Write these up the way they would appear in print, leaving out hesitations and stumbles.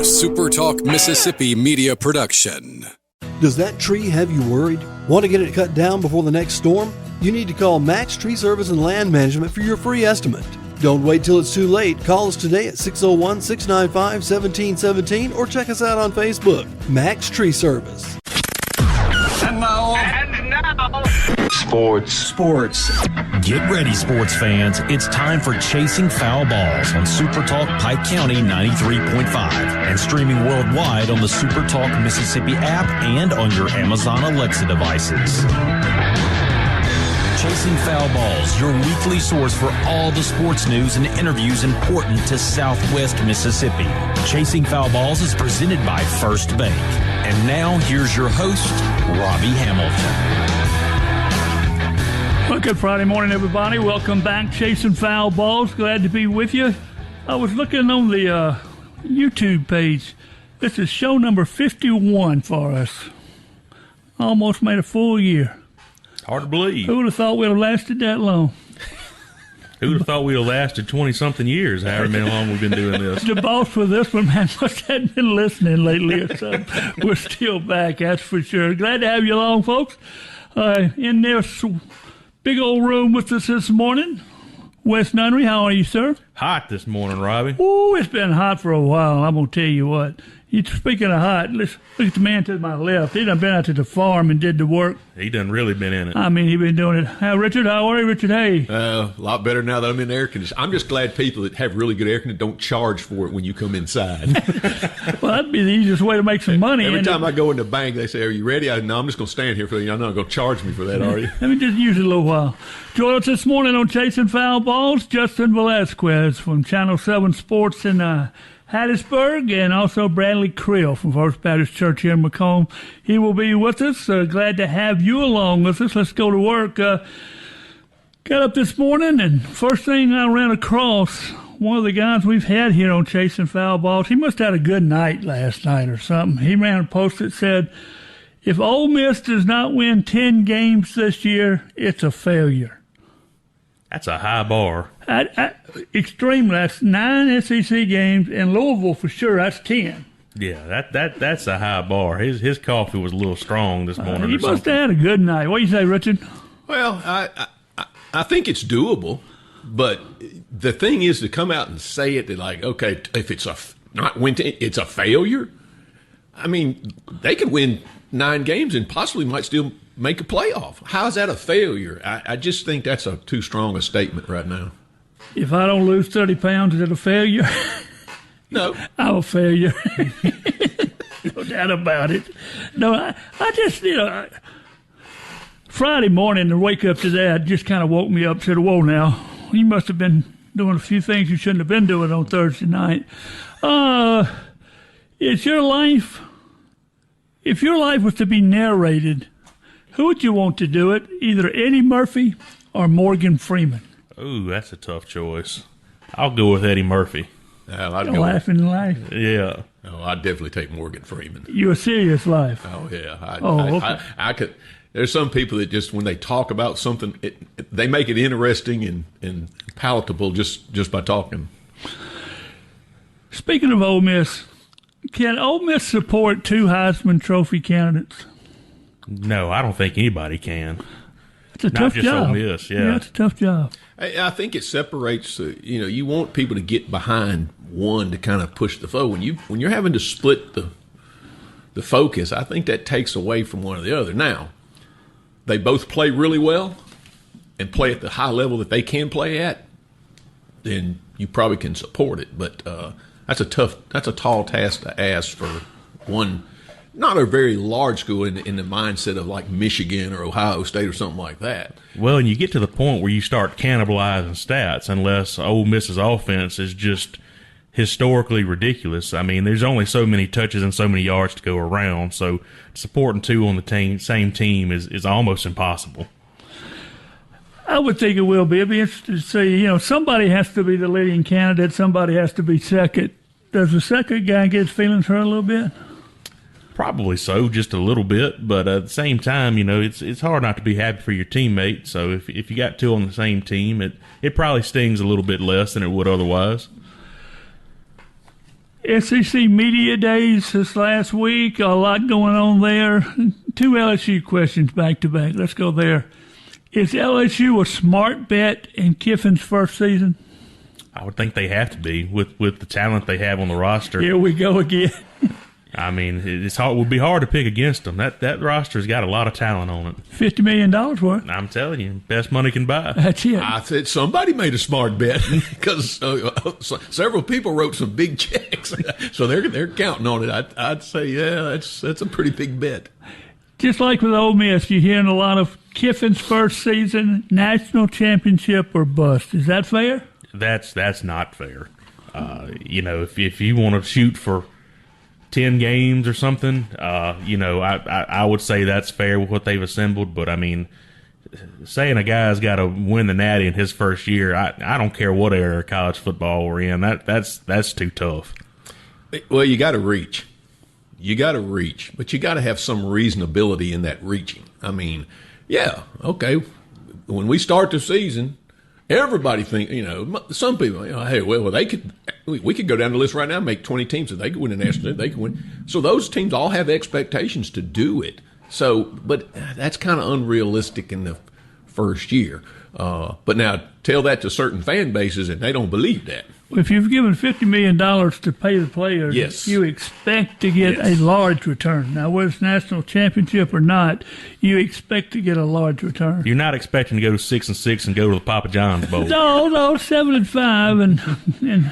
SuperTalk Mississippi media production. Does that tree have you worried? Want to get it cut down before the next storm? You need to call Max Tree Service and Land Management for your free estimate. Don't wait till it's too late. Call us today at 601-695-1717 or check us out on Facebook. Max Tree Service. And now, Sports. Get ready, sports fans. It's time for Chasing Foul Balls on SuperTalk Pike County 93.5 and streaming worldwide on the SuperTalk Mississippi app and on your Amazon Alexa devices. Chasing Foul Balls, your weekly source for all the sports news and interviews important to Southwest Mississippi. Chasing Foul Balls is presented by First Bank. And now, here's your host, Robbie Hamilton. Well, good Friday morning, everybody. Welcome back, Chasing Foul Balls. Glad to be with you. I was looking on the YouTube page. This is show number 51 for us. Almost made a full year. Hard to believe. Who would have thought we'd have lasted that long? Who would have thought we'd have lasted 20-something years, however many long we've been doing this? The boss for this one, man, must have been listening lately or something. We're still back, that's for sure. Glad to have you along, folks. In this big old room with us this morning, Wes Nunnery. How are you, sir? Hot this morning, Robbie. Ooh, it's been hot for a while. I'm going to tell you what. Speaking of hot, let's look at the man to my left. He done been out to the farm and did the work. He done really been in it. I mean, he been doing it. Richard, how are you, Richard? Hey. A lot better now that I'm in air conditioning. I'm just glad people that have really good air conditioning don't charge for it when you come inside. Well, that'd be the easiest way to make some money. Every time I go in the bank, they say, "Are you ready?" No, I'm just going to stand here for you. I'm not going to charge me for that, are you? Let me just use it a little while. Join us this morning on Chasing Foul Balls, Justin Velasquez from Channel 7 Sports in Hattiesburg, and also Bradley Creel from First Baptist Church here in Macomb. He will be with us. Glad to have you along with us. Let's go to work. Got up this morning, and first thing I ran across, one of the guys we've had here on Chasing Foul Balls, he must have had a good night last night or something. He ran a post that said, if Ole Miss does not win 10 games this year, it's a failure. That's a high bar. Extremely. That's 9 SEC games, and Louisville for sure. That's 10. Yeah, that's a high bar. His coffee was a little strong this morning. He must have had a good night. What do you say, Richard? Well, I think it's doable, but the thing is to come out and say it that like, okay, if it's it's a failure. I mean, they could win 9 games and possibly might still make a playoff. How is that a failure? I just think that's too strong a statement right now. If I don't lose 30 pounds, is it a failure? No. I'm a failure. No doubt about it. No, I just, Friday morning to wake up to that just kind of woke me up, said, whoa now, you must have been doing a few things you shouldn't have been doing on Thursday night. It's your life. If your life was to be narrated, who would you want to do it? Either Eddie Murphy or Morgan Freeman? Ooh, that's a tough choice. I'll go with Eddie Murphy. I'd go laughing in life. Yeah. Oh, I'd definitely take Morgan Freeman. You a serious life? Oh yeah. Okay. I could. There's some people that just when they talk about something, they make it interesting and palatable just by talking. Speaking of Ole Miss, can Ole Miss support 2 Heisman Trophy candidates? No, I don't think anybody can. It's a tough job. Not just Ole Miss, yeah. It's a tough job. I think it separates. You want people to get behind one to kind of push the foe. When you're having to split the focus, I think that takes away from one or the other. Now, they both play really well and play at the high level that they can play at, then you probably can support it. But that's a tall task to ask for one. Not a very large school in the mindset of like Michigan or Ohio State or something like that. Well, and you get to the point where you start cannibalizing stats unless Ole Miss's offense is just historically ridiculous. I mean, there's only so many touches and so many yards to go around, so supporting 2 on the same team is almost impossible. I would think it will be. It'd be interesting to see, somebody has to be the leading candidate, somebody has to be second. Does the second guy get his feelings hurt a little bit? Probably so, just a little bit, but at the same time, it's hard not to be happy for your teammate. So if you got 2 on the same team, it probably stings a little bit less than it would otherwise. SEC Media Days this last week, a lot going on there. 2 LSU questions back to back. Let's go there. Is LSU a smart bet in Kiffin's first season? I would think they have to be with the talent they have on the roster. Here we go again. I mean, it would be hard to pick against them. That roster's got a lot of talent on it. $50 million worth. I'm telling you, best money can buy. That's it. I said somebody made a smart bet because several people wrote some big checks, so they're counting on it. I'd say, yeah, that's a pretty big bet. Just like with Ole Miss, you're hearing a lot of Kiffin's first season, national championship or bust. Is that fair? That's not fair. If you want to shoot for 10 games or something, I would say that's fair with what they've assembled. But I mean, saying a guy's got to win the Natty in his first year, I don't care what era of college football we're in. That's too tough. Well, you got to reach. But you got to have some reasonability in that reaching. I mean, yeah, okay. When we start the season, everybody think, some people, hey, well, we could go down the list right now and make 20 teams, and they could win the national, they could win. So those teams all have expectations to do it. So, but that's kind of unrealistic in the first year. But now tell that to certain fan bases, and they don't believe that. If you've given $50 million to pay the players, yes, you expect to get a large return. Now, whether it's national championship or not, you expect to get a large return. You're not expecting to go 6-6 and go to the Papa John's Bowl. No, 7-5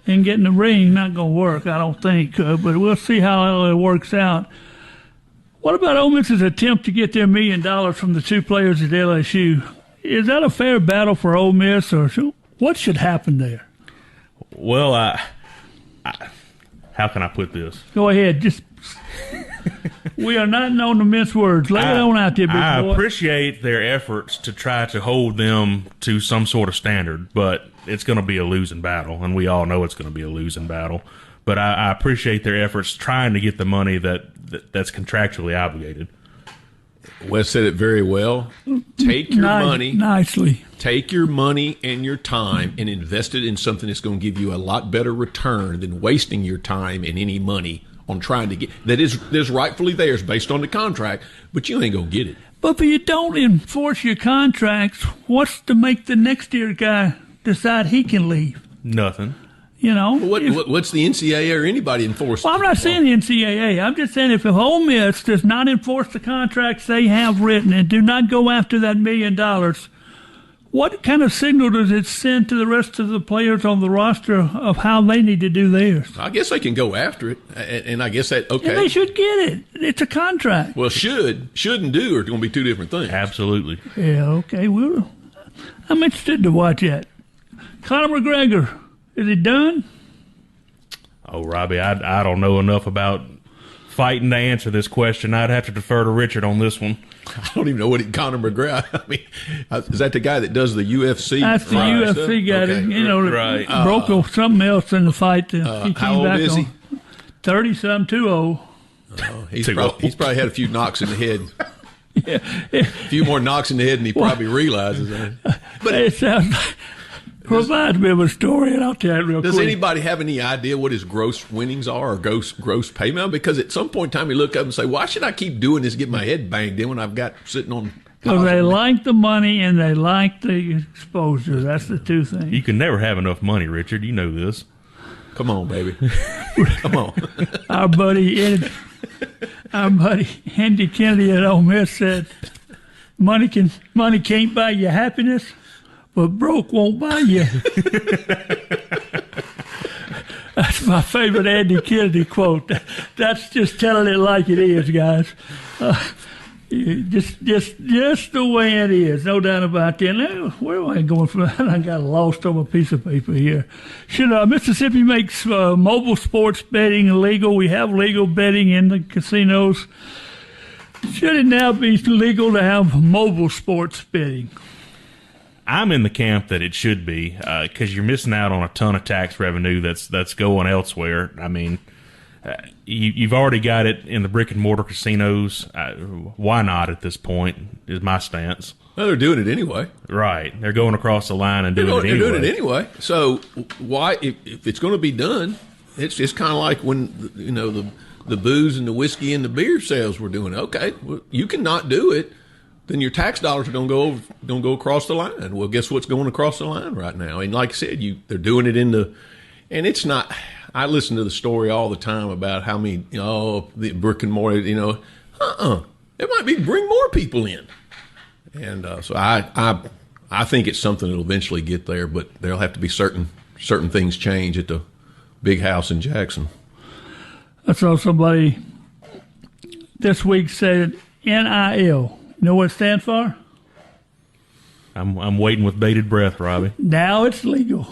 and getting the ring not going to work, I don't think. But we'll see how it works out. What about Ole Miss's attempt to get their $1 million from the 2 players at LSU? Is that a fair battle for Ole Miss, or what should happen there? Well, how can I put this? Go ahead. Just we are not known to mince words. Lay it on out there, big boy. I appreciate their efforts to try to hold them to some sort of standard, but it's going to be a losing battle, and we all know it's going to be a losing battle. But I appreciate their efforts trying to get the money that's contractually obligated. Wes said it very well. Take your money. Nicely. Take your money and your time and invest it in something that's going to give you a lot better return than wasting your time and any money on trying to get that is rightfully theirs based on the contract, but you ain't going to get it. But if you don't enforce your contracts, what's to make the next year guy decide he can leave? Nothing. What's the NCAA or anybody enforcing? Well, I'm not saying the NCAA. I'm just saying if Ole Miss does not enforce the contracts they have written and do not go after that $1 million, what kind of signal does it send to the rest of the players on the roster of how they need to do theirs? I guess they can go after it, and I guess that, okay. And they should get it. It's a contract. Well, should and do are going to be 2 different things. Absolutely. Yeah, okay. Well, I'm interested to watch that. Conor McGregor. Is he done? Oh, Robbie, I don't know enough about fighting to answer this question. I'd have to defer to Richard on this one. I don't even know what Conor McGregor. I mean, is that the guy that does the UFC? That's the UFC guy. Okay. That broke something else in the fight. He came how old back is he? 30-something, too old. He's probably had a few knocks in the head. Yeah. A few more knocks in the head than he probably realizes. But it sounds like. Provides me with a story, and I'll tell it real quick. Does anybody have any idea what his gross winnings are or gross payment? Because at some point in time, you look up and say, why should I keep doing this to get my head banged in when I've got sitting on... Because they like the money and they like the exposure. That's the 2 things. You can never have enough money, Richard. You know this. Come on, baby. Come on. Our buddy Andy Kennedy at Ole Miss said, money can't buy you happiness, but broke won't buy you. That's my favorite Andy Kennedy quote. That's just telling it like it is, guys. Just the way it is, no doubt about that. Now, where am I going from that? I got lost on a piece of paper here. Should Mississippi makes mobile sports betting illegal? We have legal betting in the casinos. Should it now be legal to have mobile sports betting? I'm in the camp that it should be, because you're missing out on a ton of tax revenue that's going elsewhere. I mean, you've already got it in the brick and mortar casinos. Why not at this point? Is my stance. Well, they're doing it anyway. Right, they're going across the line and doing it anyway. They're doing it anyway. So why, if it's going to be done, It's kind of like when the booze and the whiskey and the beer sales were doing. Okay, well, you cannot do it. Then your tax dollars don't go across the line. Well, guess what's going across the line right now? And like I said, they're doing it and it's not. I listen to the story all the time about how many the brick and mortar. It might be bring more people in, and so I think it's something that'll eventually get there, but there'll have to be certain things change at the big house in Jackson. I saw somebody this week said NIL. You know what it stands for? I'm waiting with bated breath, Robbie. Now it's legal.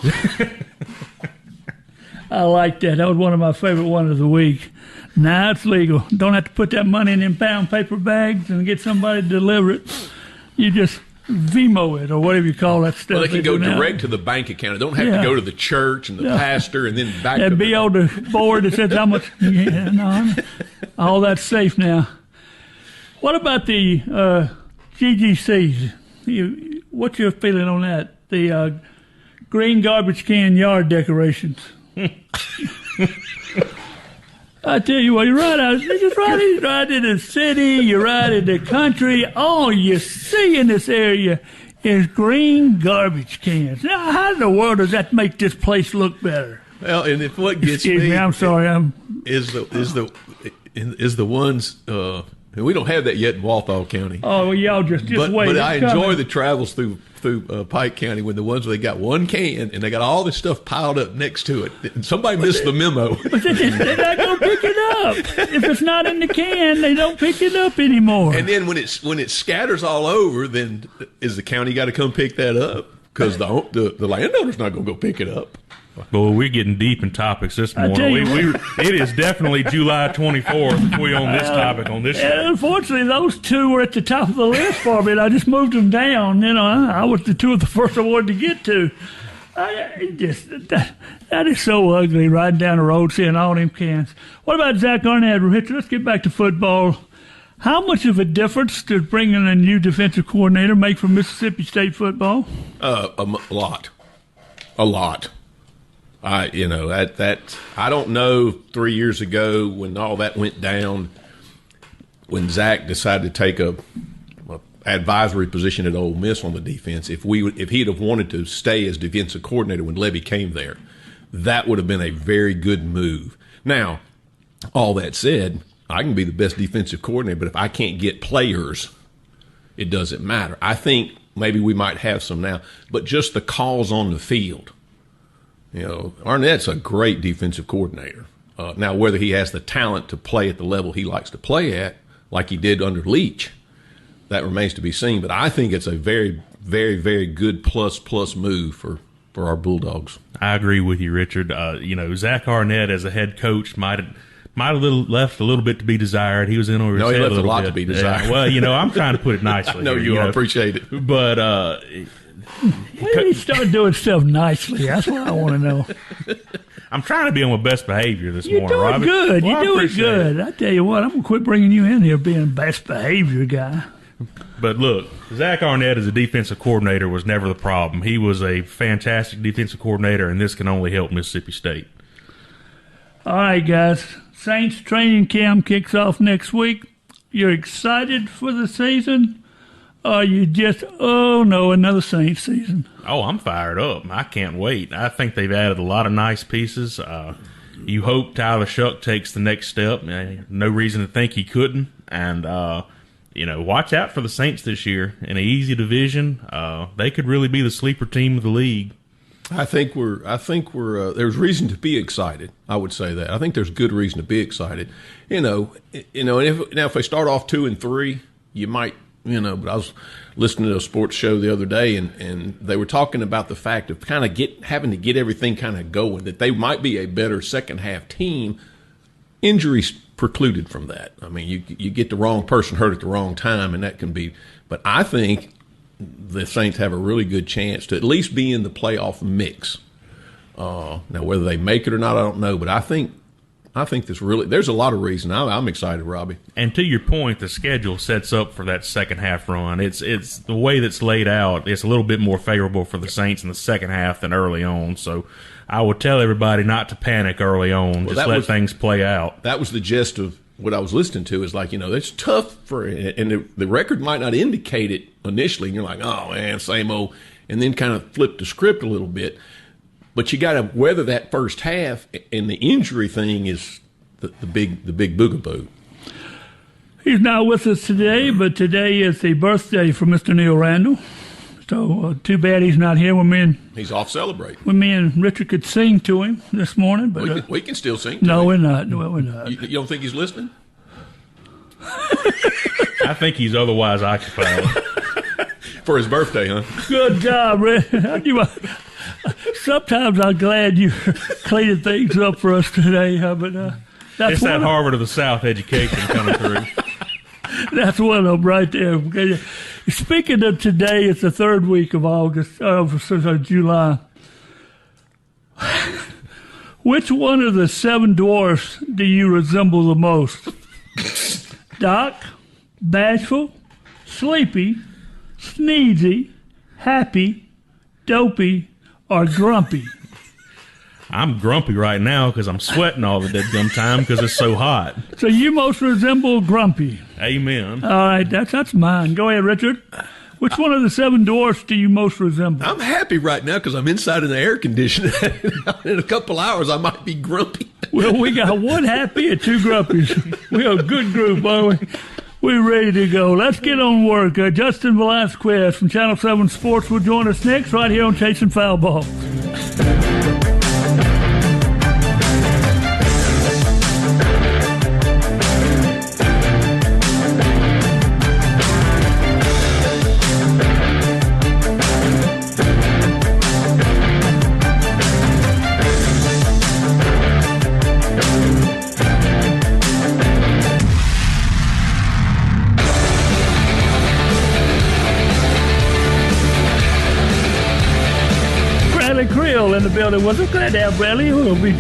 I like that. That was one of my favorite ones of the week. Now it's legal. Don't have to put that money in them pound paper bags and get somebody to deliver it. You just Vimo it or whatever you call that stuff. Well, they can go direct to the bank account. It don't have to go to the church and the pastor and then back to the... be on the board that says how much... all that's safe now. What about the GGCs? What's your feeling on that? The green garbage can yard decorations. I tell you what, you're right in the city, you're right in the country. All you see in this area is green garbage cans. Now, how in the world does that make this place look better? Well, and if what gets Excuse me, I'm sorry. Is the ones. We don't have that yet in Walthall County. Oh, well, y'all just wait. But I enjoy the travels through Pike County when the ones where they got one can and they got all this stuff piled up next to it. And somebody missed the memo. But they're not going to pick it up. If it's not in the can, they don't pick it up anymore. And then when it scatters all over, then is the county got to come pick that up? Because the landowner's not going to go pick it up. Well, we're getting deep in topics this morning. It is definitely July 24th. We on this topic on this show. Unfortunately, those two were at the top of the list for me, and I just moved them down. I was the two of the first I wanted to get to. That is so ugly, riding down the road, seeing all them cans. What about Zach Arnett? Richard, let's get back to football. How much of a difference does bringing a new defensive coordinator make for Mississippi State football? A lot. I don't know 3 years ago when all that went down, when Zach decided to take a advisory position at Ole Miss on the defense. If he'd have wanted to stay as defensive coordinator when Levy came there, that would have been a very good move. Now, all that said, I can be the best defensive coordinator, but if I can't get players, it doesn't matter. I think maybe we might have some now, but just the calls on the field. Arnett's a great defensive coordinator. Now, whether he has the talent to play at the level he likes to play at, like he did under Leach, that remains to be seen. But I think it's a very, very, very good plus move for our Bulldogs. I agree with you, Richard. Zach Arnett as a head coach might have left a little bit to be desired. He was in over his head he left a lot bit. to be desired. Well, I'm trying to put it nicely. No, you appreciate it. But when did he start doing stuff nicely? That's what I want to know. I'm trying to be on my best behavior this morning, You're Robbie. good. Well, You're doing good. I tell you what, I'm going to quit bringing you in here being best behavior guy. But look, Zach Arnett as a defensive coordinator was never the problem. He was a fantastic defensive coordinator, and this can only help Mississippi State. All right, guys. Saints training camp kicks off next week. You're excited for the season? Or you just, another Saints season? Oh, I'm fired up. I can't wait. I think they've added a lot of nice pieces. You hope Tyler Shuck takes the next step. No reason to think he couldn't. And, watch out for the Saints this year. In an easy division, they could really be the sleeper team of the league. I think we're there's reason to be excited. I would say that. I think there's good reason to be excited. And if they start off 2-3, you might, but I was listening to a sports show the other day and they were talking about the fact of kind of having to get everything kind of going, that they might be a better second half team. Injuries precluded from that. I mean, you get the wrong person hurt at the wrong time, and that can be, but I think the Saints have a really good chance to at least be in the playoff mix. Now, whether they make it or not, I don't know. But I think there's a lot of reason. I'm excited, Robbie. And to your point, the schedule sets up for that second half run. It's the way that's laid out. It's a little bit more favorable for the Saints in the second half than early on. So I would tell everybody not to panic early on. Just let things play out. That was the gist of what I was listening to. Is like, it's tough and the record might not indicate it initially. And you're like, oh man, same old, and then kind of flip the script a little bit. But you got to weather that first half, and the injury thing is the big boogaboo. He's not with us today, but today is the birthday for Mr. Neil Randall. So too bad he's not here. He's off celebrating. When me and Richard could sing to him this morning, but we can still sing. No, we're not. No, we're not. You don't think he's listening? I think he's otherwise occupied. For his birthday, huh? Good job, Rick. Sometimes I'm glad you cleaned things up for us today, but it's that Harvard of the South education coming through. That's one of them right there. Speaking of today, it's the third week of July. Which one of the seven dwarfs do you resemble the most? Doc, bashful, sleepy, sneezy, happy, dopey, or grumpy? I'm grumpy right now because I'm sweating all the dead time because it's so hot. So you most resemble grumpy. Amen. All right, that's mine. Go ahead, Richard. Which one of the seven dwarfs do you most resemble? I'm happy right now because I'm inside in the air conditioner. In a couple hours, I might be grumpy. Well, we got one happy and two grumpies. We're a good group, are we? We're ready to go. Let's get on work. Justin Velasquez from Channel 7 Sports will join us next right here on Chasing Foul Ball. Creel in the building. Well, we're glad to have Bradley. We'll be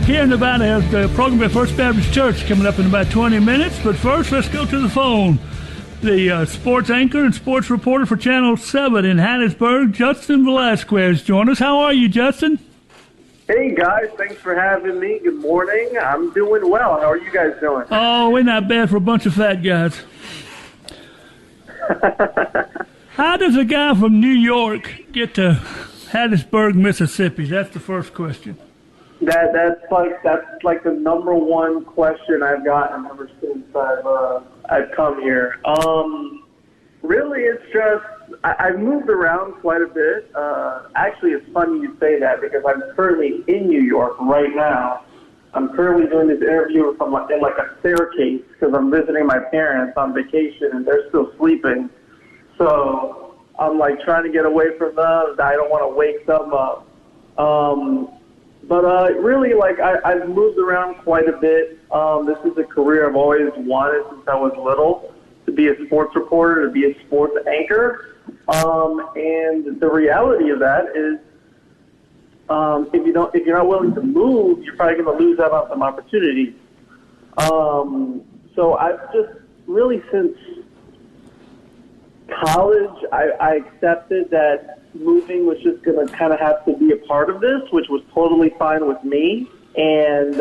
hearing about the program at First Baptist Church coming up in about 20 minutes. But first, let's go to the phone. The sports anchor and sports reporter for Channel 7 in Hattiesburg, Justin Velasquez, join us. How are you, Justin? Hey, guys. Thanks for having me. Good morning. I'm doing well. How are you guys doing? Oh, we're not bad for a bunch of fat guys. How does a guy from New York get to Hattiesburg, Mississippi? That's the first question. That's like the number one question I've gotten ever since I've come here. Really, it's just I've moved around quite a bit. Actually, it's funny you say that because I'm currently in New York right now. I'm currently doing this interview in like a staircase because I'm visiting my parents on vacation and they're still sleeping. So I'm like trying to get away from them. I don't want to wake them up. But really, like I've moved around quite a bit. This is a career I've always wanted since I was little, to be a sports reporter, to be a sports anchor. And the reality of that is, if you're not willing to move, you're probably going to lose out on some opportunities. So I've just really since college, I accepted that moving was just going to kind of have to be a part of this, which was totally fine with me. And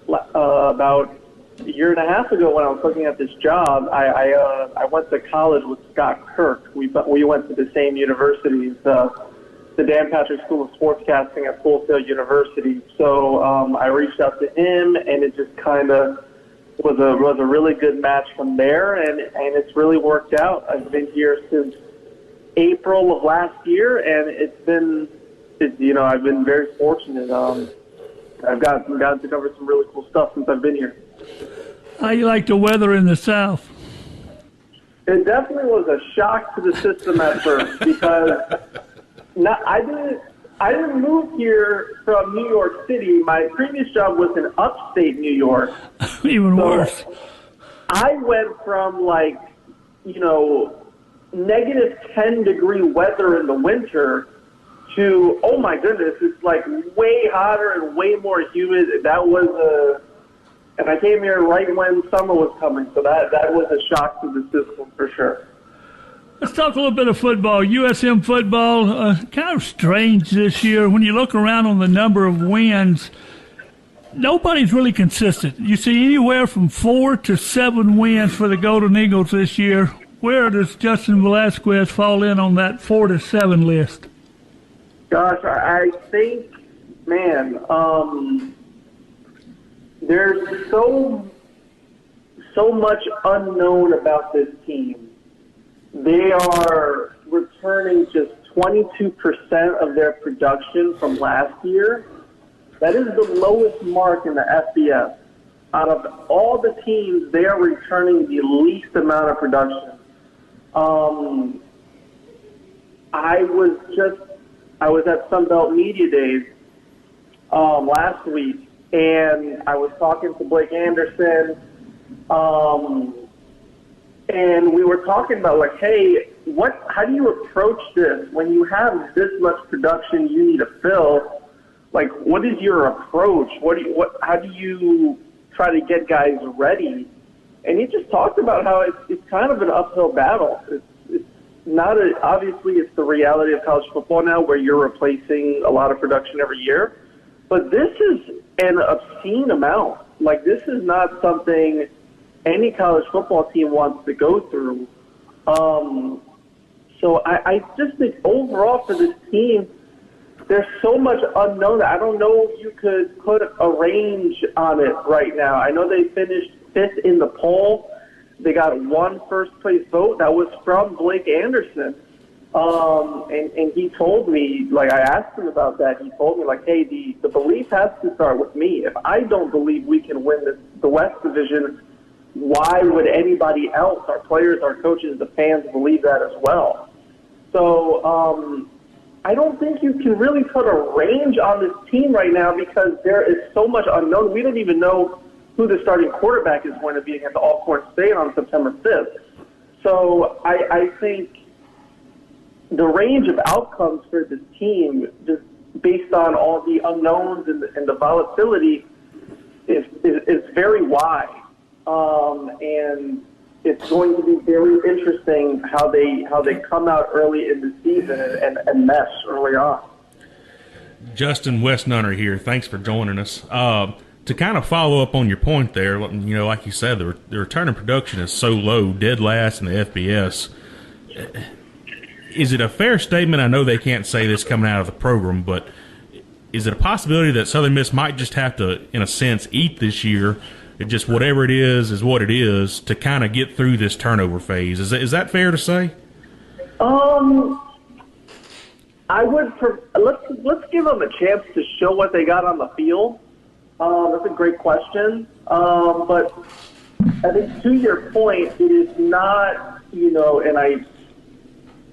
about a year and a half ago when I was looking at this job, I went to college with Scott Kirk. We went to the same universities, the Dan Patrick School of Sportscasting at Full Sail University. So I reached out to him, and it just kind of was a really good match from there, and it's really worked out. I've been here since April of last year, and I've been very fortunate. I've gotten to cover some really cool stuff since I've been here. How you like the weather in the South? It definitely was a shock to the system at first because I didn't move here from New York City. My previous job was in upstate New York. Even worse. I went from negative 10-degree weather in the winter to, oh my goodness, it's like way hotter and way more humid. And I came here right when summer was coming, so that was a shock to the system for sure. Let's talk a little bit of football. USM football, kind of strange this year. When you look around on the number of wins, nobody's really consistent. You see anywhere from 4 to 7 wins for the Golden Eagles this year. Where does Justin Velasquez fall in on that 4 to 7 list? Gosh, I think, man, there's so much unknown about this team. They are returning just 22% of their production from last year. That is the lowest mark in the FBS. Out of all the teams, they are returning the least amount of production. I was at Sunbelt Media Days last week, and I was talking to Blake Anderson, and we were talking about, like, hey, how do you approach this? When you have this much production you need to fill, like, what is your approach? How do you try to get guys ready? And he just talked about how it's kind of an uphill battle. It's not obviously it's the reality of college football now, where you're replacing a lot of production every year. But this is an obscene amount. Like, this is not something any college football team wants to go through. So I just think overall for this team, there's so much unknown that I don't know if you could put a range on it right now. I know they finished 5th in the poll. They got one first-place vote. That was from Blake Anderson. And he told me, like, I asked him about that. He told me, like, hey, the belief has to start with me. If I don't believe we can win the West Division, why would anybody else, our players, our coaches, the fans, believe that as well? So I don't think you can really put a range on this team right now because there is so much unknown. We don't even know who the starting quarterback is going to be against Alcorn State on September 5th. So I think the range of outcomes for this team, just based on all the unknowns and the volatility, is very wide. And it's going to be very interesting how they come out early in the season and mesh early on. Justin Westnunner here. Thanks for joining us. To kind of follow up on your point there, you know, like you said, the return in production is so low, dead last in the FBS. Is it a fair statement? I know they can't say this coming out of the program, but is it a possibility that Southern Miss might just have to, in a sense, eat this year? It just whatever it is what it is to kind of get through this turnover phase. Is that fair to say? I would. Let's give them a chance to show what they got on the field. That's a great question. But I think to your point, it is not,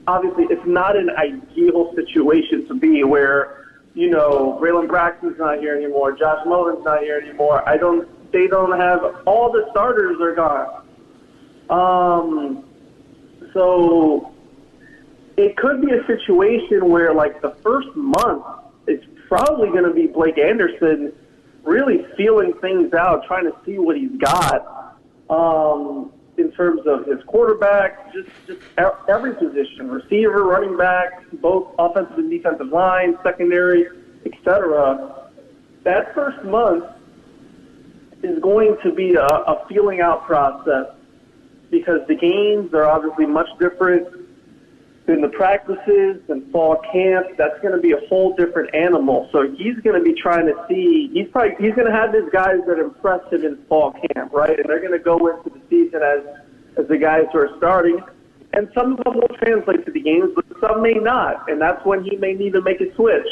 obviously it's not an ideal situation to be where, Braylon Braxton's not here anymore, Josh Mullen's not here anymore. They don't have, all the starters are gone. So it could be a situation where, like, the first month, it's probably going to be Blake Anderson really feeling things out, trying to see what he's got in terms of his quarterback, just every position, receiver, running back, both offensive and defensive line, secondary, etc. That first month is going to be a feeling out process because the games are obviously much different than the practices and fall camp. That's going to be a whole different animal. So he's going to be trying to see, he's going to have his guys that impress him in fall camp, right? And they're going to go into the season as the guys who are starting. And some of them will translate to the games, but some may not. And that's when he may need to make a switch.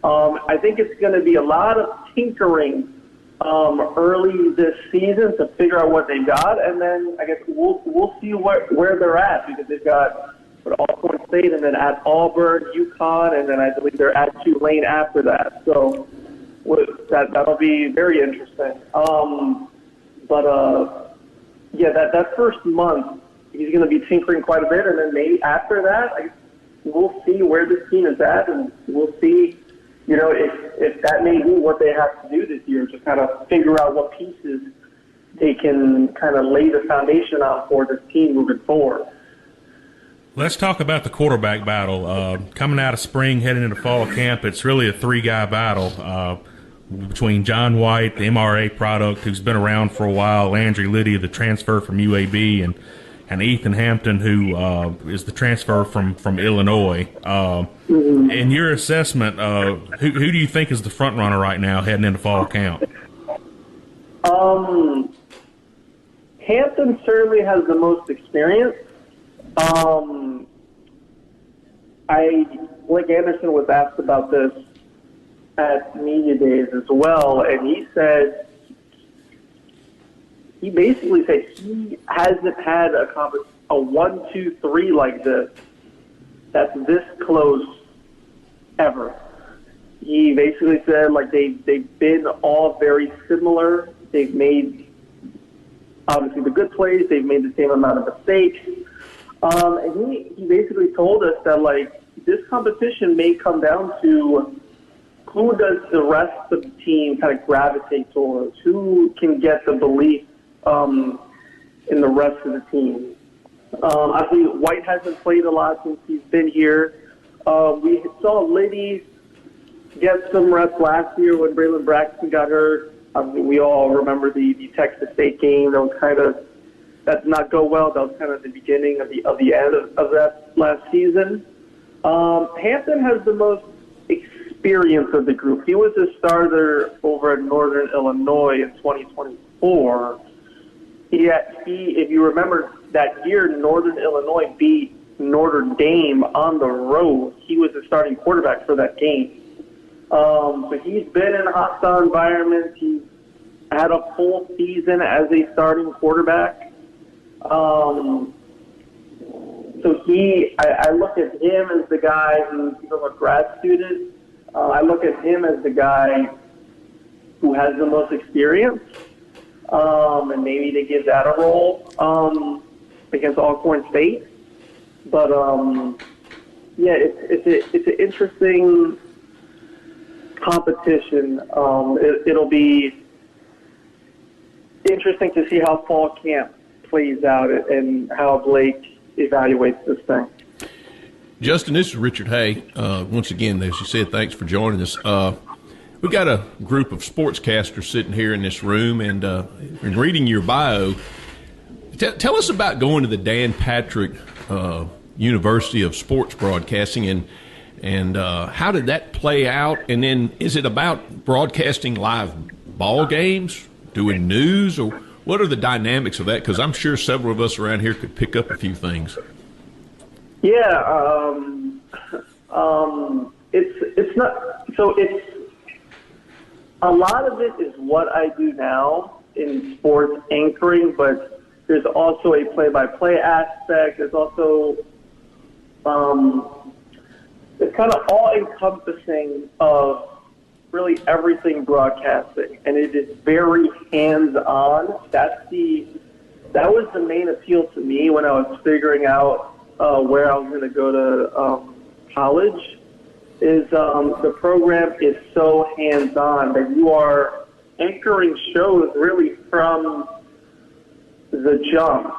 I think it's going to be a lot of tinkering early this season to figure out what they got, and then I guess we'll see where they're at because they've got Alcorn State and then at Auburn, UConn, and then I believe they're at Tulane after that. So that'll be very interesting. That first month he's going to be tinkering quite a bit, and then maybe after that we'll see where this team is at, and we'll see. If that may be what they have to do this year, just kind of figure out what pieces they can kind of lay the foundation on for this team moving forward. Let's talk about the quarterback battle. Coming out of spring, heading into fall camp, it's really a three-guy battle between John White, the MRA product, who's been around for a while, Landry Lydia, the transfer from UAB, and Ethan Hampton, who is the transfer from Illinois. In your assessment, who do you think is the front runner right now heading into fall camp? Hampton certainly has the most experience. Blake Anderson was asked about this at media days as well, and he basically said he hasn't had a 1-2-3 like this that's this close ever. He basically said like they've been all very similar. They've made obviously the good plays. They've made the same amount of mistakes. And he basically told us that like this competition may come down to who does the rest of the team kind of gravitate towards, who can get the belief in the rest of the team. Obviously, White hasn't played a lot since he's been here. We saw Liddy get some reps last year when Braylon Braxton got hurt. We all remember the Texas State game. That did not go well. That was kind of the beginning of the end of that last season. Hampton has the most experience of the group. He was a starter over at Northern Illinois in 2024. If you remember that year, Northern Illinois beat Notre Dame on the road. He was the starting quarterback for that game. So he's been in hostile environments. He's had a full season as a starting quarterback. So I look at him as the guy who's a grad student. I look at him as the guy who has the most experience, and maybe they give that a role against Alcorn State. But yeah, it's an interesting competition. It'll be interesting to see how fall camp plays out and how Blake evaluates this thing. Justin, this is Richard Hay. Once again, as you said, thanks for joining us. We've got a group of sportscasters sitting here in this room, and in reading your bio, tell us about going to the Dan Patrick University of Sports Broadcasting, and how did that play out? And then is it about broadcasting live ball games, doing news, or what are the dynamics of that? Because I'm sure several of us around here could pick up a few things. Yeah, it's not, so it's, a lot of it is what I do now in sports anchoring, but there's also a play-by-play aspect. There's also, it's kind of all-encompassing of really everything broadcasting, and it is very hands-on. That was the main appeal to me when I was figuring out where I was going to go to college, is the program is so hands-on that you are anchoring shows really from the jump.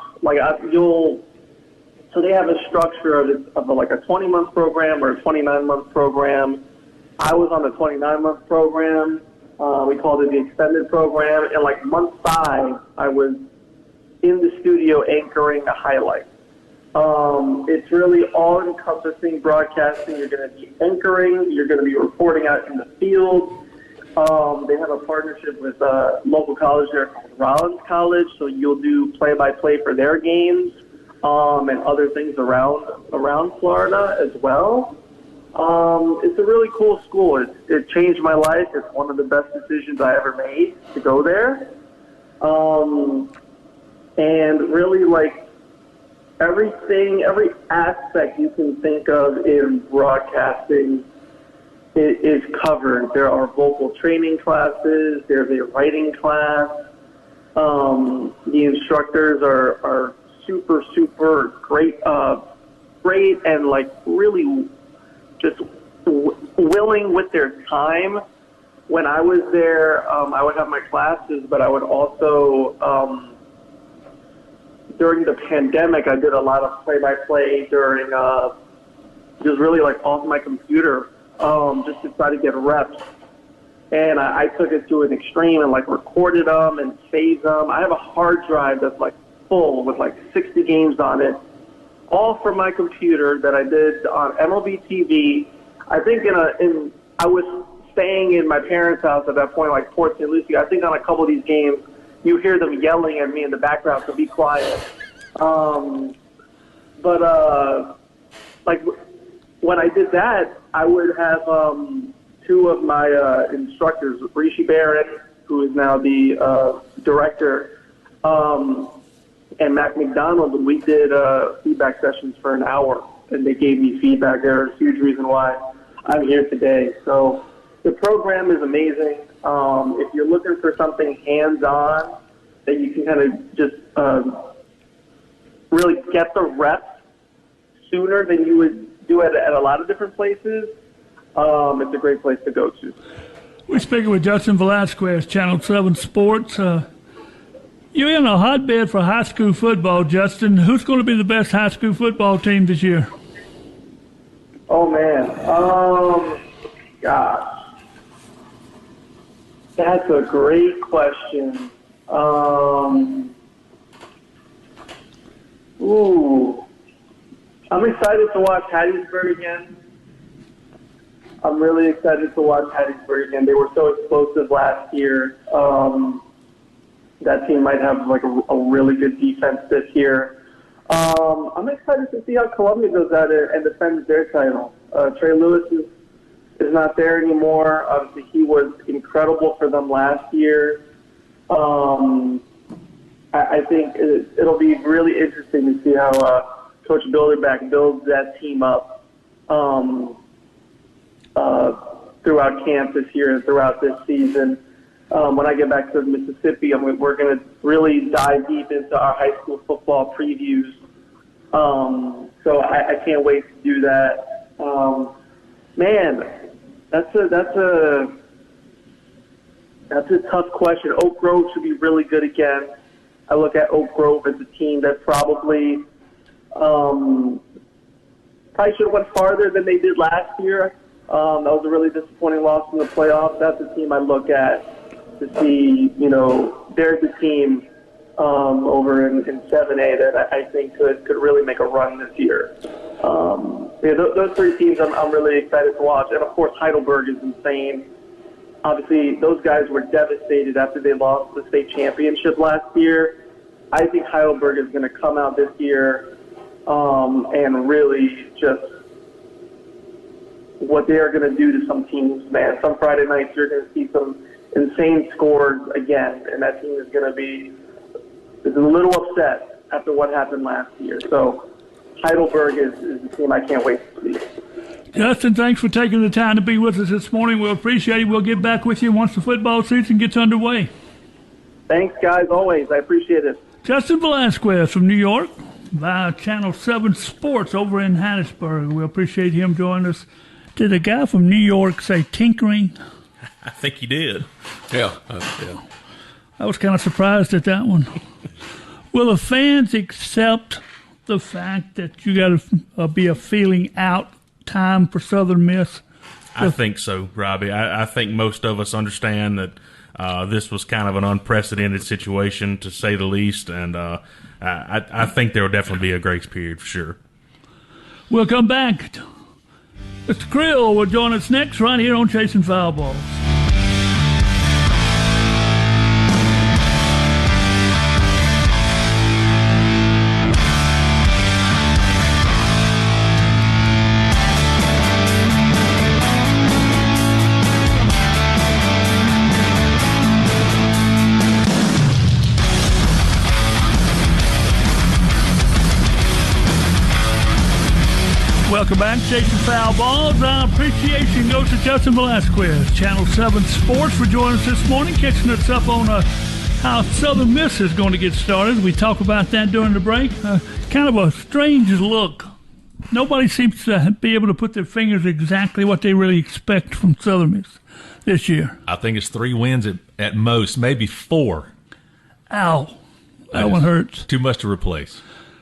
So they have a structure of like a 20-month program or a 29-month program. I was on the 29-month program. We called it the extended program. And like month 5, I was in the studio anchoring a highlight. It's really all-encompassing broadcasting. You're going to be anchoring. You're going to be reporting out in the field. They have a partnership with a local college there called Rollins College, so you'll do play-by-play for their games and other things around Florida as well. It's a really cool school. It changed my life. It's one of the best decisions I ever made to go there. And really, like, every aspect you can think of in broadcasting is covered. There are vocal training classes. There's a writing class. The instructors are super, super great, and like really just willing with their time. When I was there, I would have my classes, but I would also during the pandemic, I did a lot of play-by-play during just really like off my computer, just to try to get reps. And I took it to an extreme and like recorded them and saved them. I have a hard drive that's like full with like 60 games on it, all from my computer that I did on MLB TV. I think I was staying in my parents' house at that point, like Port St. Lucie. I think on a couple of these games, you hear them yelling at me in the background to be quiet. Like when I did that, I would have two of my instructors, Rishi Barrett, who is now the director, and Mac McDonald, and we did feedback sessions for an hour, and they gave me feedback. They're a huge reason why I'm here today. So the program is amazing. If you're looking for something hands-on that you can kind of just really get the reps sooner than you would do at a lot of different places, it's a great place to go to. We're speaking with Justin Velasquez, Channel 7 Sports. You're in a hotbed for high school football, Justin. Who's going to be the best high school football team this year? Oh, man. Gosh. That's a great question. I'm excited to watch Hattiesburg again. I'm really excited to watch Hattiesburg again. They were so explosive last year. That team might have like a really good defense this year. I'm excited to see how Columbia goes out there and defends their title. Trey Lewis is not there anymore. Obviously, he was incredible for them last year. I think it'll be really interesting to see how Coach Bilderback builds that team up throughout camp this year and throughout this season. When I get back to Mississippi, we're going to really dive deep into our high school football previews. So I can't wait to do that. Man, that's a tough question. Oak Grove should be really good again. I look at Oak Grove as a team that probably should have went farther than they did last year. That was a really disappointing loss in the playoffs. That's a team I look at to see, there's a team over in 7A that I think could really make a run this year. Those three teams I'm really excited to watch. And, of course, Heidelberg is insane. Obviously, those guys were devastated after they lost the state championship last year. I think Heidelberg is going to come out this year and really just what they are going to do to some teams, man. Some Friday nights you're going to see some insane scores again, and that team is going to be a little upset after what happened last year. So Heidelberg is a team I can't wait to see. Justin, thanks for taking the time to be with us this morning. We'll appreciate it. We'll get back with you once the football season gets underway. Thanks, guys, always. I appreciate it. Justin Velasquez from New York via Channel 7 Sports over in Hattiesburg. We appreciate him joining us. Did a guy from New York say tinkering? I think he did. Yeah. I was kind of surprised at that one. Will the fans accept the fact that you got to be a feeling out time for Southern Miss? I think so, Robbie. I think most of us understand that this was kind of an unprecedented situation, to say the least, and I think there will definitely be a grace period for sure. We'll come back. Mr. Creel will join us next right here on Chasing Foul Balls. Welcome back, Chasing Foul Balls. Our appreciation goes to Justin Velasquez, Channel 7 Sports, for joining us this morning, catching us up on how Southern Miss is going to get started. We talk about that during the break. Kind of a strange look. Nobody seems to be able to put their fingers exactly what they really expect from Southern Miss this year. I think it's 3 wins at most, maybe 4. Ow. That one hurts. Too much to replace.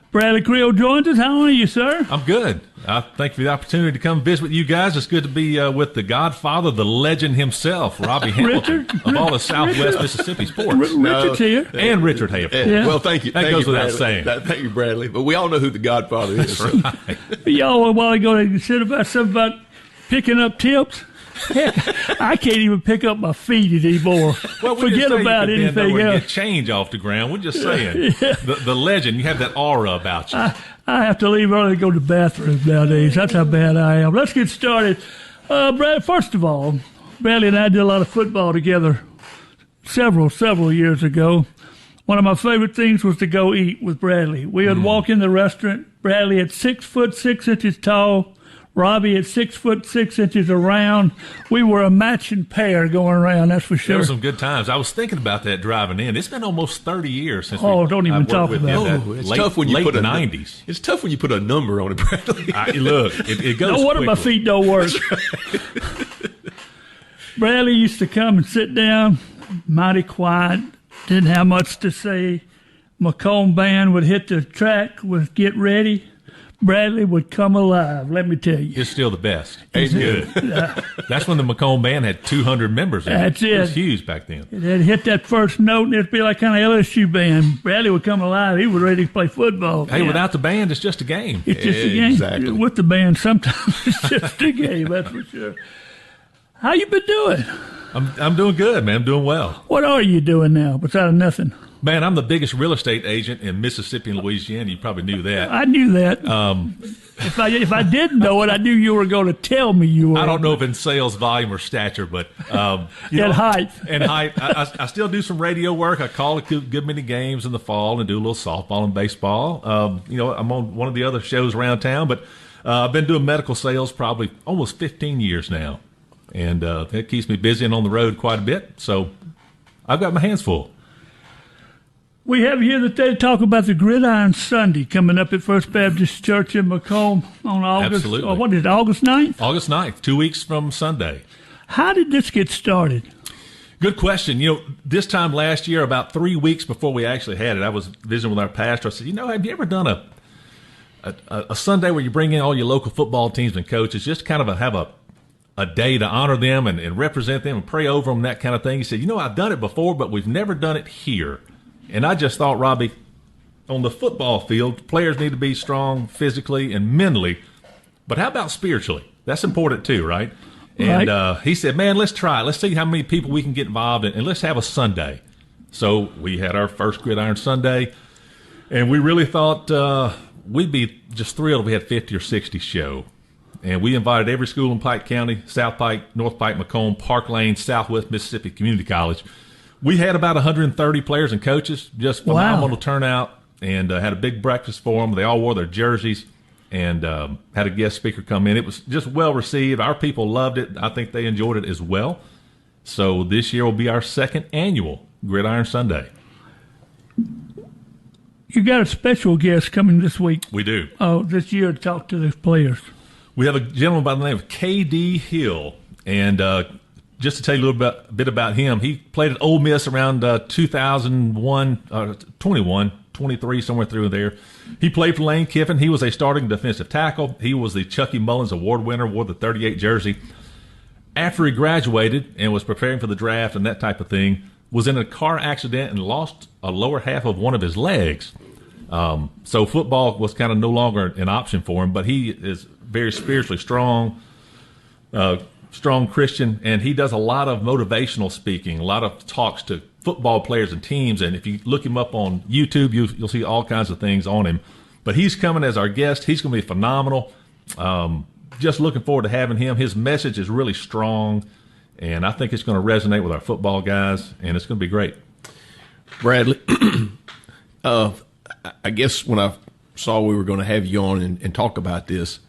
Bradley Creel joins us. How are you, sir? I'm good. Thank you for the opportunity to come visit with you guys. It's good to be with the godfather, the legend himself, Robbie Hamilton, of all the Southwest Mississippi sports. Richard's here. And Richard Hay, of course. Yeah. Well, thank you. That Thank goes you, without Bradley. saying. Thank you, Bradley. But we all know who the godfather is. That's right. Y'all a while ago they said about something about picking up tips. Heck, I can't even pick up my feet anymore. Well, we Forget just about you could bend anything over and else. Get change off the ground. We're just saying. The legend, you have that aura about you. I have to leave early to go to the bathroom nowadays. That's how bad I am. Let's get started. Brad, first of all, Bradley and I did a lot of football together several years ago. One of my favorite things was to go eat with Bradley. We would walk in the restaurant. Bradley at 6'6" tall. Robbie at 6'6" around. We were a matching pair going around, that's for sure. There were some good times. I was thinking about that driving in. It's been almost 30 years since don't even talk about it. It's late, tough when you late put a 90s. It's tough when you put a number on it, Bradley. Look, it goes No wonder my quickly. feet don't work. Bradley used to come and sit down, mighty quiet, didn't have much to say. Macomb band would hit the track, would get ready. Bradley would come alive, let me tell you. It's still the best. It's good. That's when the Macomb Band had 200 members in That's it. It was it. huge back then. They'd hit that first note, and it'd be like kind of LSU band. Bradley would come alive. He was ready to play football. Hey, Yeah. without the band, it's just a game. It's just a game. Exactly. With the band, sometimes it's just a game, that's for sure. How you been doing? I'm doing good, man. I'm doing well. What are you doing now, besides nothing? Man, I'm the biggest real estate agent in Mississippi and Louisiana. You probably knew that. I knew that. If I didn't know it, I knew you were going to tell me you were. I don't know if in sales volume or stature, but height. And height. I still do some radio work. I call a good many games in the fall and do a little softball and baseball. I'm on one of the other shows around town, but I've been doing medical sales probably almost 15 years now, and that keeps me busy and on the road quite a bit. So I've got my hands full. We have here that they talk about the Gridiron Sunday coming up at First Baptist Church in Macomb on August. Absolutely. What is it, August 9th? August 9th, 2 weeks from Sunday. How did this get started? Good question. This time last year, about 3 weeks before we actually had it, I was visiting with our pastor. I said, have you ever done a Sunday where you bring in all your local football teams and coaches, just kind of have a day to honor them and represent them and pray over them, that kind of thing? He said, I've done it before, but we've never done it here. And I just thought, Robbie, on the football field, players need to be strong physically and mentally, but how about spiritually? That's important too, right? And he said, man, let's try it. Let's see how many people we can get involved in, and let's have a Sunday. So we had our first Gridiron Sunday, and we really thought we'd be just thrilled if we had 50 or 60 show. And we invited every school in Pike County, South Pike, North Pike, Macomb, Park Lane, Southwest Mississippi Community College. We had about 130 players and coaches, just phenomenal turnout, and had a big breakfast for them. They all wore their jerseys and had a guest speaker come in. It was just well received. Our people loved it. I think they enjoyed it as well. So this year will be our second annual Gridiron Sunday. You got a special guest coming this week. We do. This year to talk to the players. We have a gentleman by the name of K.D. Hill, and just to tell you a little bit about him, he played at Ole Miss around 2001, 21, 23, somewhere through there. He played for Lane Kiffin. He was a starting defensive tackle. He was the Chucky Mullins Award winner, wore the 38 jersey. After he graduated and was preparing for the draft and that type of thing, was in a car accident and lost a lower half of one of his legs. So football was kind of no longer an option for him, but he is very spiritually strong, strong Christian, and he does a lot of motivational speaking, a lot of talks to football players and teams. And if you look him up on YouTube, you'll see all kinds of things on him. But he's coming as our guest. He's going to be phenomenal. Just looking forward to having him. His message is really strong, and I think it's going to resonate with our football guys, and it's going to be great. Bradley, I guess when I saw we were going to have you on and talk about this,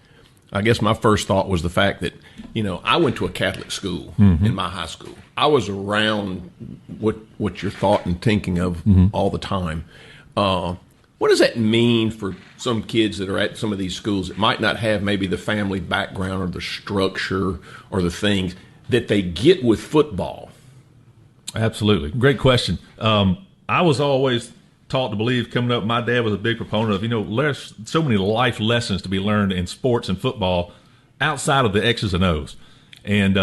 I guess my first thought was the fact that, I went to a Catholic school in my high school. I was around what you're thought and thinking of all the time. What does that mean for some kids that are at some of these schools that might not have maybe the family background or the structure or the things that they get with football? Absolutely. Great question. I was always taught to believe coming up, my dad was a big proponent of, there's so many life lessons to be learned in sports and football outside of the X's and O's. And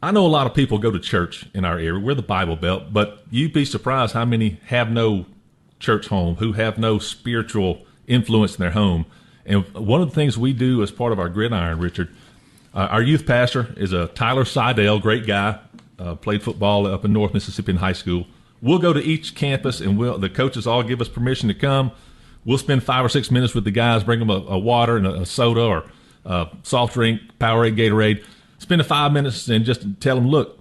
I know a lot of people go to church in our area. We're the Bible Belt, but you'd be surprised how many have no church home, who have no spiritual influence in their home. And one of the things we do as part of our Gridiron, Richard, our youth pastor is a Tyler Seidel, great guy, played football up in North Mississippi in high school. We'll go to each campus, and the coaches all give us permission to come. We'll spend 5 or 6 minutes with the guys, bring them a water and a soda or a soft drink, Powerade, Gatorade. Spend 5 minutes and just tell them, look,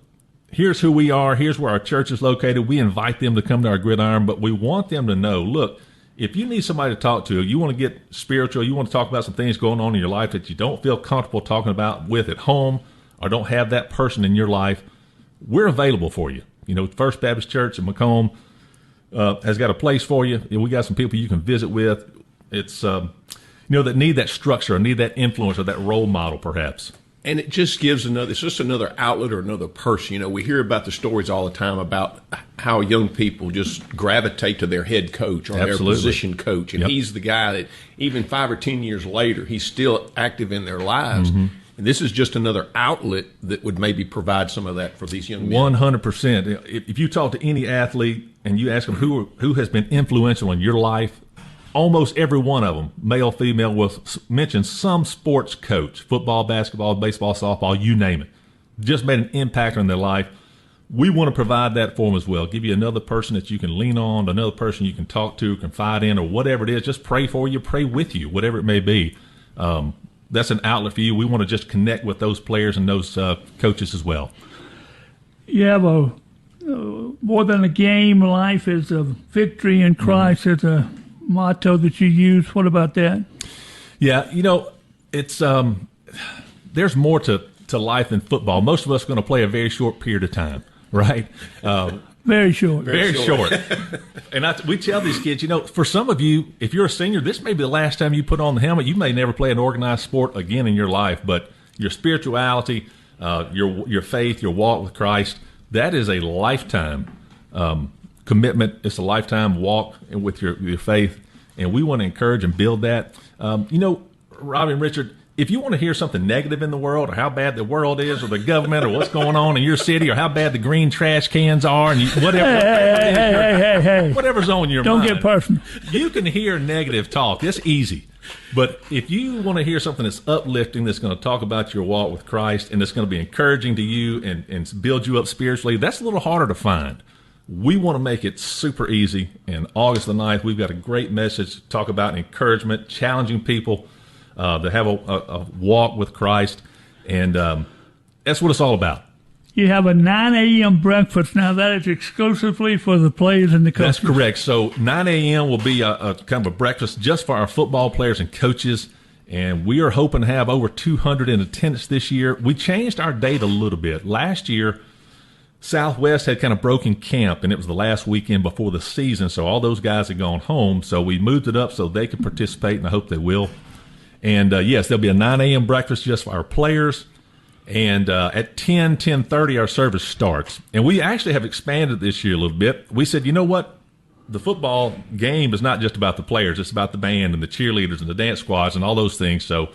here's who we are. Here's where our church is located. We invite them to come to our Gridiron, but we want them to know, look, if you need somebody to talk to, you want to get spiritual, you want to talk about some things going on in your life that you don't feel comfortable talking about with at home or don't have that person in your life, we're available for you. First Baptist Church in Macomb has got a place for you. We got some people you can visit with. It's, that need that structure or need that influence or that role model perhaps. And it just gives it's just another outlet or another person. We hear about the stories all the time about how young people just gravitate to their head coach or their position coach. And he's the guy that even 5 or 10 years later, he's still active in their lives. Mm-hmm. And this is just another outlet that would maybe provide some of that for these young men. 100%. If you talk to any athlete and you ask them who has been influential in your life, almost every one of them, male, female, will mention some sports coach, football, basketball, baseball, softball, you name it. Just made an impact on their life. We want to provide that for them as well. Give you another person that you can lean on, another person you can talk to, confide in, or whatever it is. Just pray for you, pray with you, whatever it may be. That's an outlet for you. We want to just connect with those players and those coaches as well. You have more than a game, life is a victory in Christ. It's a motto that you use. What about that? Yeah, it's there's more to life than football. Most of us are going to play a very short period of time, right? Very short. Very short. And we tell these kids, for some of you, if you're a senior, this may be the last time you put on the helmet. You may never play an organized sport again in your life, but your spirituality, your faith, your walk with Christ, that is a lifetime commitment. It's a lifetime walk with your faith, and we want to encourage and build that. Robbie and Richard, if you want to hear something negative in the world or how bad the world is or the government or what's going on in your city or how bad the green trash cans are and whatever's on your mind. Don't get personal. You can hear negative talk. It's easy. But if you want to hear something that's uplifting, that's going to talk about your walk with Christ and that's going to be encouraging to you and build you up spiritually, that's a little harder to find. We want to make it super easy. And August the 9th, we've got a great message to talk about encouragement, challenging people to have a walk with Christ, and that's what it's all about. You have a 9 a.m. breakfast. Now, that is exclusively for the players and the coaches. That's correct. So 9 a.m. will be a kind of a breakfast just for our football players and coaches, and we are hoping to have over 200 in attendance this year. We changed our date a little bit. Last year, Southwest had kind of broken camp, and it was the last weekend before the season, so all those guys had gone home. So we moved it up so they could participate, and I hope they will. And, yes, there'll be a 9 a.m. breakfast just for our players. And at 10:30, our service starts. And we actually have expanded this year a little bit. We said, you know what? The football game is not just about the players. It's about the band and the cheerleaders and the dance squads and all those things. So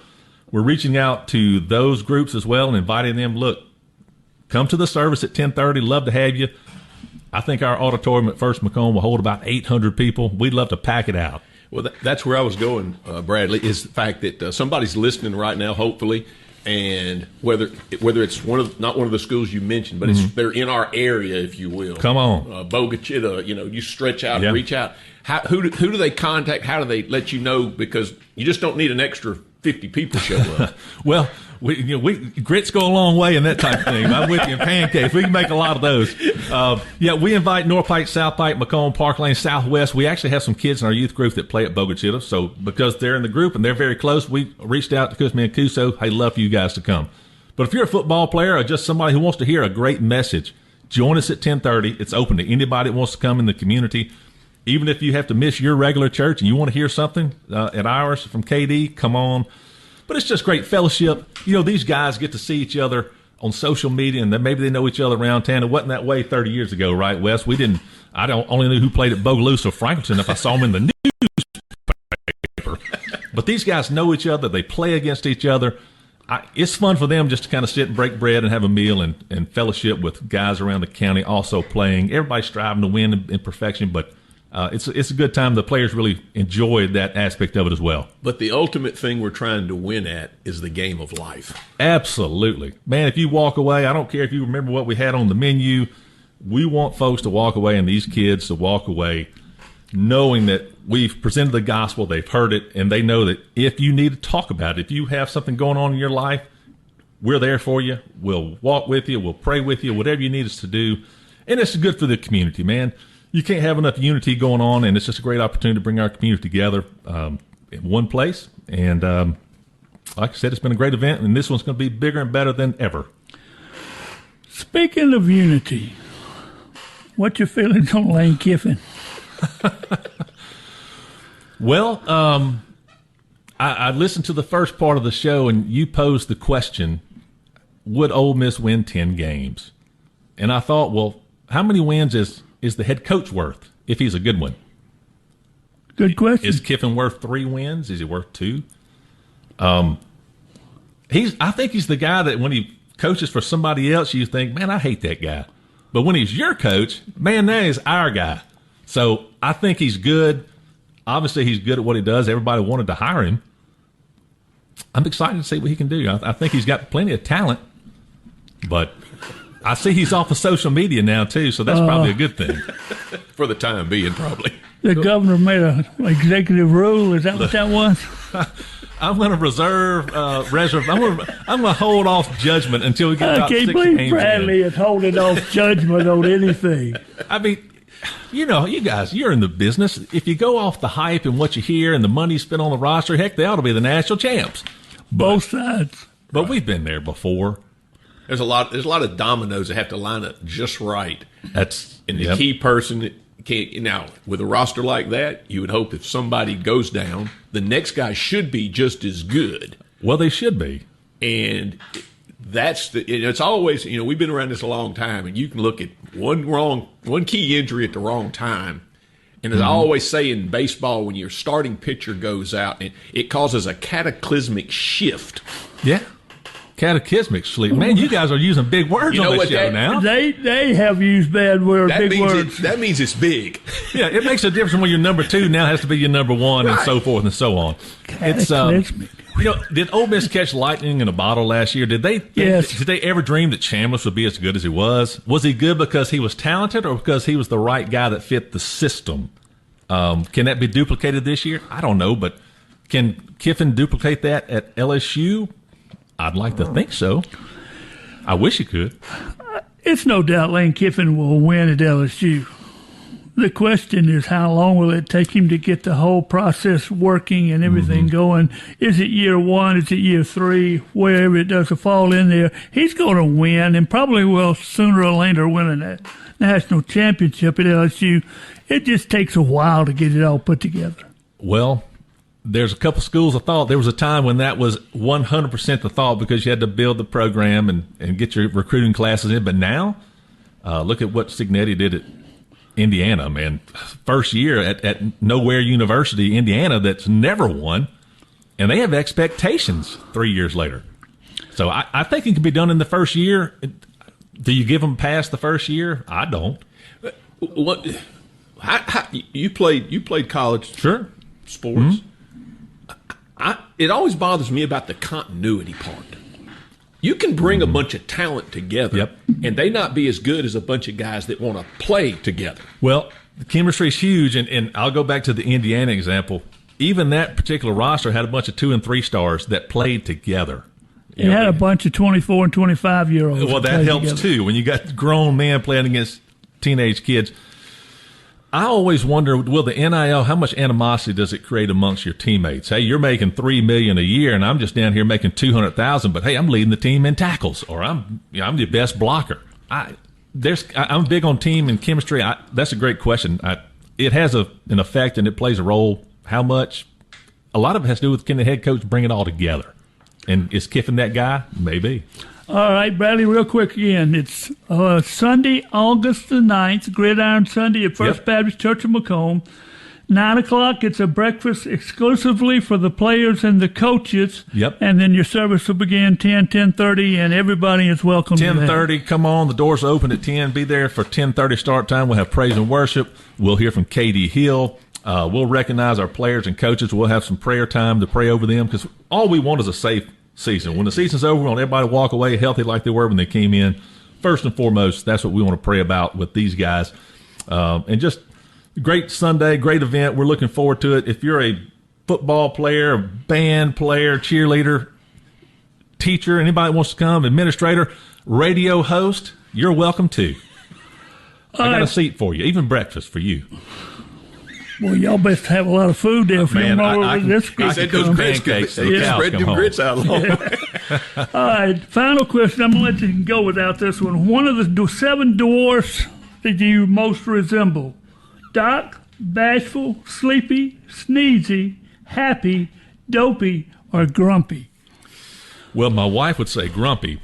we're reaching out to those groups as well and inviting them, look, come to the service at 10:30. Love to have you. I think our auditorium at First Macomb will hold about 800 people. We'd love to pack it out. Well, that's where I was going, Bradley, is the fact that somebody's listening right now, hopefully, and whether it's not one of the schools you mentioned, but they're in our area, if you will. Come on. Bogachita, you stretch out and reach out. Who do they contact? How do they let you know? Because you just don't need an extra 50 people show up. Well, grits go a long way in that type of thing. I'm with you. Pancakes, we can make a lot of those. We invite North Pike, South Pike, Macomb, Park Lane, Southwest. We actually have some kids in our youth group that play at Bogachita. So because they're in the group and they're very close, we reached out to Kuzma and Kuso. Hey, love for you guys to come. But if you're a football player or just somebody who wants to hear a great message, join us at 10:30. It's open to anybody that wants to come in the community. Even if you have to miss your regular church and you want to hear something at ours from KD, come on. But it's just great fellowship. These guys get to see each other on social media, and then maybe they know each other around town. It wasn't that way 30 years ago, right, Wes? I only knew who played at Bogaloo or Franklinton if I saw them in the newspaper. But these guys know each other. They play against each other. It's fun for them just to kind of sit and break bread and have a meal and fellowship with guys around the county also playing. Everybody's striving to win in perfection, but it's a good time. The players really enjoyed that aspect of it as well. But the ultimate thing we're trying to win at is the game of life. Absolutely. Man, if you walk away, I don't care if you remember what we had on the menu, we want folks to walk away and these kids to walk away knowing that we've presented the gospel, they've heard it, and they know that if you need to talk about it, if you have something going on in your life, we're there for you. We'll walk with you. We'll pray with you, whatever you need us to do. And it's good for the community, man. You can't have enough unity going on, and it's just a great opportunity to bring our community together in one place. And like I said, it's been a great event, and this one's going to be bigger and better than ever. Speaking of unity, what's your feelings on Lane Kiffin? Well, I listened to the first part of the show, and you posed the question, would Ole Miss win 10 games? And I thought, well, how many wins is the head coach worth if he's a good one? Good question. Is Kiffin worth 3 wins? Is he worth 2? I think he's the guy that when he coaches for somebody else, you think, man, I hate that guy. But when he's your coach, man, that is our guy. So I think he's good. Obviously, he's good at what he does. Everybody wanted to hire him. I'm excited to see what he can do. I think he's got plenty of talent. But I see he's off of social media now, too, so that's probably a good thing. For the time being, probably. The governor made an executive rule. Is that what that was? I'm going to reserve. I'm going to hold off judgment until we get about 6 games in. I can't believe Bradley is holding off judgment on anything. I mean, you know, you guys, you're in the business. If you go off the hype and what you hear and the money spent on the roster, heck, they ought to be the national champs. Both sides. But we've been there before. There's a lot of dominoes that have to line up just right. And the key person can't. Now, with a roster like that, you would hope if somebody goes down, the next guy should be just as good. Well, they should be. And it's always, we've been around this a long time, and you can look at one key injury at the wrong time. And as I always say in baseball, when your starting pitcher goes out, it causes a cataclysmic shift. Yeah. Cataclysmic sleep. Man, you guys are using big words on this show now. They have used bad words, big words. That means it's big. Yeah, it makes a difference when your number 2 now has to be your number 1 and so forth and so on. Cataclysmic. Did Ole Miss catch lightning in a bottle last year? Did they ever dream that Chambliss would be as good as he was? Was he good because he was talented or because he was the right guy that fit the system? Can that be duplicated this year? I don't know, but can Kiffin duplicate that at LSU? I'd like to think so. I wish he could. It's no doubt Lane Kiffin will win at LSU. The question is, how long will it take him to get the whole process working and everything going? Is it year 1? Is it year 3? Wherever it does fall in there, he's going to win and probably will sooner or later win a national championship at LSU. It just takes a while to get it all put together. Well, there's a couple schools of thought. There was a time when that was 100% the thought because you had to build the program and get your recruiting classes in. But now, look at what Signetti did at Indiana, man. First year at Nowhere University, Indiana, that's never won. And they have expectations 3 years later. So I think it can be done in the first year. Do you give them past the first year? I don't. What? You played college sports. It always bothers me about the continuity part. You can bring a bunch of talent together, and they not be as good as a bunch of guys that want to play together. Well, the chemistry is huge, and I'll go back to the Indiana example. Even that particular roster had a bunch of 2 and 3 stars that played together. It had a bunch of 24 and 25-year-olds. Well, that helps too when you got grown men playing against teenage kids. I always wonder, will the NIL, how much animosity does it create amongst your teammates? Hey, you're making $3 million a year, and I'm just down here making $200,000. But hey, I'm leading the team in tackles, or I'm the best blocker. I'm big on team and chemistry. That's a great question. It has an effect, and it plays a role. How much? A lot of it has to do with can the head coach bring it all together? And is Kiffin that guy? Maybe. All right, Bradley, real quick again. It's Sunday, August the 9th, Gridiron Sunday at First Baptist Church of Macomb. 9 o'clock, it's a breakfast exclusively for the players and the coaches. Yep. And then your service will begin 10:30, and everybody is welcome to that. 10:30, come on. The doors open at 10. Be there for 10:30 start time. We'll have praise and worship. We'll hear from Katie Hill. We'll recognize our players and coaches. We'll have some prayer time to pray over them because all we want is a safe season. When the season's over, we want everybody to walk away healthy like they were when they came in. First and foremost, that's what we want to pray about with these guys. And just great Sunday, great event. We're looking forward to it. If you're a football player, band player, cheerleader, teacher, anybody that wants to come, administrator, radio host, you're welcome too. I got a seat for you, even breakfast for you. Well, y'all best have a lot of food there for Man, this He said those pancakes. Spread them grits out long. All right, final question. I'm going to let you go without this one. One of the 7 dwarfs that you most resemble: Doc, Bashful, Sleepy, Sneezy, Happy, Dopey, or Grumpy? Well, my wife would say grumpy,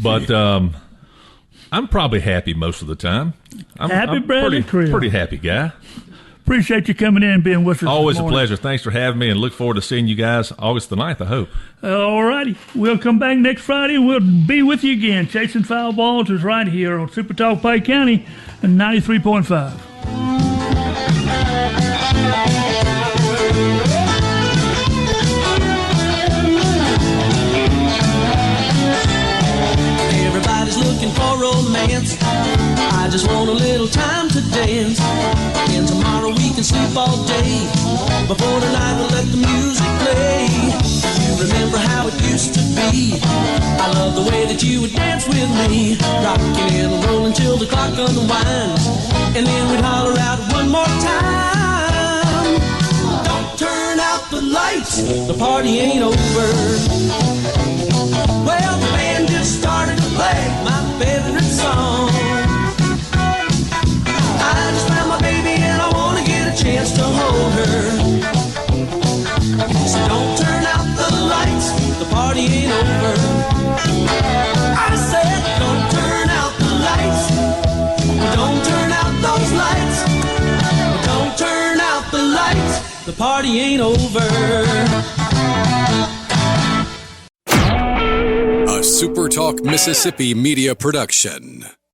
but I'm probably happy most of the time. I'm Bradley Creel. pretty happy guy. Appreciate you coming in and being with us. Always a pleasure. Thanks for having me, and look forward to seeing you guys August the 9th, I hope. All righty. We'll come back next Friday, and we'll be with you again. Chasing Foul Balls is right here on Super Talk Pike County and 93.5. Everybody's looking for romance. I just want a little time to dance. And tomorrow we can sleep all day. Before tonight we'll let the music play. You remember how it used to be. I love the way that you would dance with me. Rocking and rolling till the clock unwinds. And then we'd holler out one more time. Don't turn out the lights, the party ain't over. Well, the band just started to play my favorite song. I just found my baby and I want to get a chance to hold her. So don't turn out the lights, the party ain't over. I said don't turn out the lights, don't turn out those lights, don't turn out the lights, the party ain't over. A SuperTalk Mississippi media production.